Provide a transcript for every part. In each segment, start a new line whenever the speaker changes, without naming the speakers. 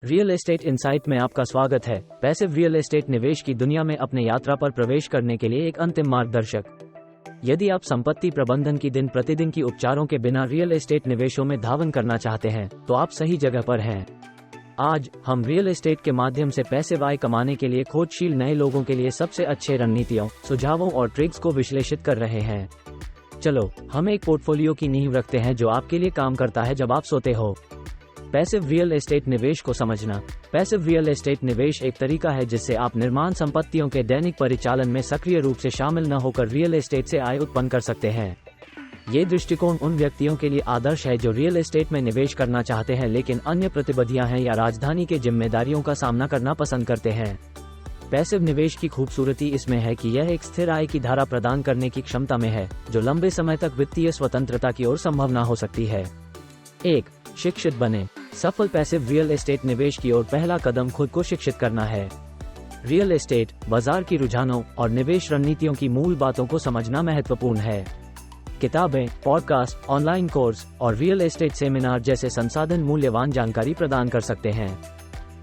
Real estate insight में आपका स्वागत है। पैसिव रियल एस्टेट निवेश की दुनिया में अपने यात्रा पर प्रवेश करने के लिए एक अंतिम मार्गदर्शक। यदि आप संपत्ति प्रबंधन की दिन प्रतिदिन की उपचारों के बिना रियल एस्टेट निवेशों में धावन करना चाहते हैं, तो आप सही जगह पर हैं। आज हम रियल एस्टेट के माध्यम से पैसिव आय कमाने के लिए खोजशील नए लोगों के लिए सबसे अच्छे रणनीतियों, सुझावों और ट्रिक्स को विश्लेषित कर रहे हैं। चलो हम एक पोर्टफोलियो की नींव रखते हैं जो आपके लिए काम करता है जब आप सोते हो। पैसिव रियल एस्टेट निवेश को समझना। पैसिव रियल एस्टेट निवेश एक तरीका है जिससे आप निर्माण संपत्तियों के दैनिक परिचालन में सक्रिय रूप से शामिल न होकर रियल एस्टेट से आय उत्पन्न कर सकते हैं। ये दृष्टिकोण उन व्यक्तियों के लिए आदर्श है जो रियल एस्टेट में निवेश करना चाहते हैं लेकिन अन्य प्रतिबद्धियां हैं या राजधानी के जिम्मेदारियों का सामना करना पसंद करते हैं। पैसिव निवेश की खूबसूरती इसमें है कि यह एक स्थिर आय की धारा प्रदान करने की क्षमता में है, जो लंबे समय तक वित्तीय स्वतंत्रता की ओर संभावना हो सकती है। 1. शिक्षित बने। सफल पैसिव रियल एस्टेट निवेश की ओर पहला कदम खुद को शिक्षित करना है। रियल एस्टेट बाजार की रुझानों और निवेश रणनीतियों की मूल बातों को समझना महत्वपूर्ण है। किताबें, पॉडकास्ट, ऑनलाइन कोर्स और रियल एस्टेट सेमिनार जैसे संसाधन मूल्यवान जानकारी प्रदान कर सकते हैं।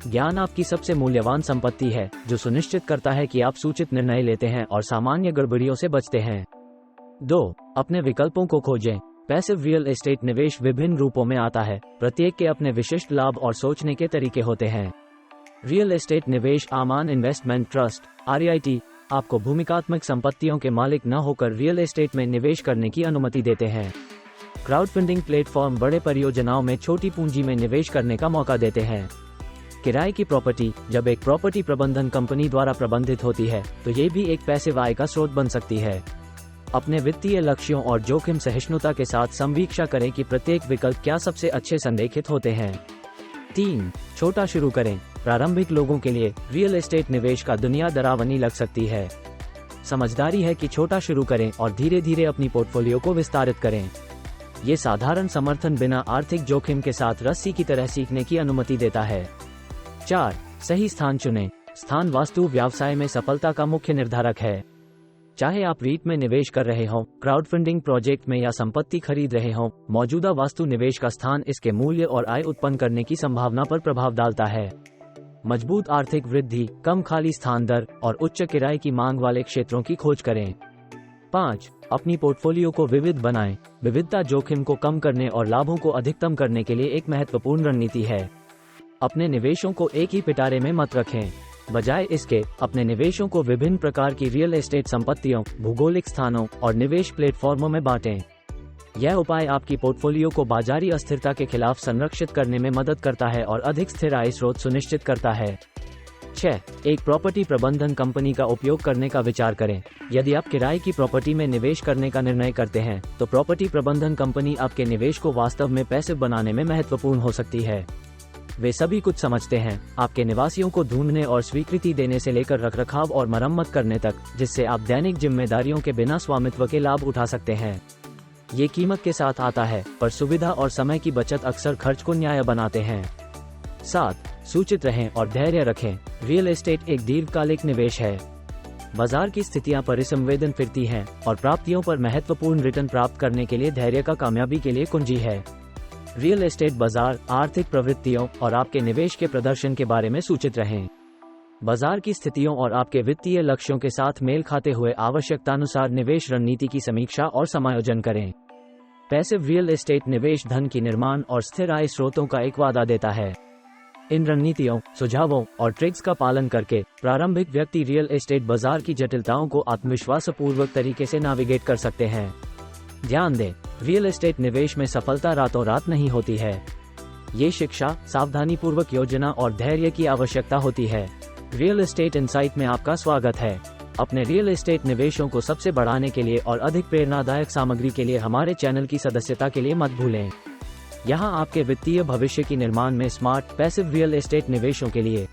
ज्ञान आपकी सबसे मूल्यवान संपत्ति है, जो सुनिश्चित करता है कि आप सूचित निर्णय लेते हैं और सामान्य गड़बड़ियों से बचते हैं। 2. अपने विकल्पों को खोजें। पैसिव रियल एस्टेट निवेश विभिन्न रूपों में आता है, प्रत्येक के अपने विशिष्ट लाभ और सोचने के तरीके होते हैं। रियल एस्टेट निवेश आमान इन्वेस्टमेंट ट्रस्ट (REIT) आपको भूमिकात्मक संपत्तियों के मालिक न होकर रियल एस्टेट में निवेश करने की अनुमति देते हैं। क्राउडफंडिंग प्लेटफॉर्म बड़े परियोजनाओं में छोटी पूंजी में निवेश करने का मौका देते हैं। किराए की प्रॉपर्टी। जब एक प्रॉपर्टी प्रबंधन कंपनी द्वारा प्रबंधित होती है, तो ये भी एक पैसिव आय का स्रोत बन सकती है। अपने वित्तीय लक्ष्यों और जोखिम सहिष्णुता के साथ समीक्षा करें कि प्रत्येक विकल्प क्या सबसे अच्छे संरेखित होते हैं। 3. छोटा शुरू करें। प्रारंभिक लोगों के लिए रियल एस्टेट निवेश का दुनिया डरावनी लग सकती है। समझदारी है कि छोटा शुरू करें और धीरे धीरे अपनी पोर्टफोलियो को विस्तारित करें। ये साधारण समर्थन बिना आर्थिक जोखिम के साथ रस्सी की तरह सीखने की अनुमति देता है। 4. सही स्थान चुनें। स्थान वास्तु व्यवसाय में सफलता का मुख्य निर्धारक है। चाहे आप रीट में निवेश कर रहे हों, क्राउडफंडिंग प्रोजेक्ट में या संपत्ति खरीद रहे हों, मौजूदा वास्तु निवेश का स्थान इसके मूल्य और आय उत्पन्न करने की संभावना पर प्रभाव डालता है। मजबूत आर्थिक वृद्धि, कम खाली स्थान दर और उच्च किराए की मांग वाले क्षेत्रों की खोज करें। 5. अपनी पोर्टफोलियो को विविध बनाएं। विविधता जोखिम को कम करने और लाभों को अधिकतम करने के लिए एक महत्वपूर्ण रणनीति है। अपने निवेशों को एक ही पिटारे में मत रखें। बजाय इसके अपने निवेशों को विभिन्न प्रकार की रियल एस्टेट संपत्तियों, भौगोलिक स्थानों और निवेश प्लेटफॉर्मों में बांटें। यह उपाय आपकी पोर्टफोलियो को बाजारी अस्थिरता के खिलाफ संरक्षित करने में मदद करता है और अधिक स्थिर आय स्रोत सुनिश्चित करता है। 6. एक प्रॉपर्टी प्रबंधन कंपनी का उपयोग करने का विचार करें। यदि आप किराए की प्रॉपर्टी में निवेश करने का निर्णय करते हैं, तो प्रॉपर्टी प्रबंधन कंपनी आपके निवेश को वास्तव में पैसिव बनाने में महत्वपूर्ण हो सकती है। वे सभी कुछ समझते हैं, आपके निवासियों को ढूंढने और स्वीकृति देने से लेकर रखरखाव और मरम्मत करने तक, जिससे आप दैनिक जिम्मेदारियों के बिना स्वामित्व के लाभ उठा सकते हैं। ये कीमत के साथ आता है, पर सुविधा और समय की बचत अक्सर खर्च को न्याय बनाते हैं। 7. सूचित रहें और धैर्य रखें। रियल एस्टेट एक दीर्घकालिक निवेश है। बाजार की स्थितियां परिसंवेदन फिरती हैं और प्राप्तियों पर महत्वपूर्ण रिटर्न प्राप्त करने के लिए धैर्य का कामयाबी के लिए कुंजी है। रियल एस्टेट बाजार, आर्थिक प्रवृत्तियों और आपके निवेश के प्रदर्शन के बारे में सूचित रहें। बाजार की स्थितियों और आपके वित्तीय लक्ष्यों के साथ मेल खाते हुए आवश्यकतानुसार निवेश रणनीति की समीक्षा और समायोजन करें। पैसिव रियल एस्टेट निवेश धन की निर्माण और स्थिर आय स्रोतों का एक वादा देता है। इन रणनीतियों, सुझावों और ट्रिक्स का पालन करके प्रारंभिक व्यक्ति रियल एस्टेट बाजार की जटिलताओं को आत्मविश्वासपूर्वक तरीके से नेविगेट कर सकते हैं। ध्यान दें, रियल एस्टेट निवेश में सफलता रातों रात नहीं होती है। ये शिक्षा, सावधानीपूर्वक योजना और धैर्य की आवश्यकता होती है। रियल एस्टेट इनसाइट में आपका स्वागत है। अपने रियल एस्टेट निवेशों को सबसे बढ़ाने के लिए और अधिक प्रेरणादायक सामग्री के लिए हमारे चैनल की सदस्यता के लिए मत भूलें। यहाँ आपके वित्तीय भविष्य की निर्माण में स्मार्ट पैसिव रियल एस्टेट निवेशों के लिए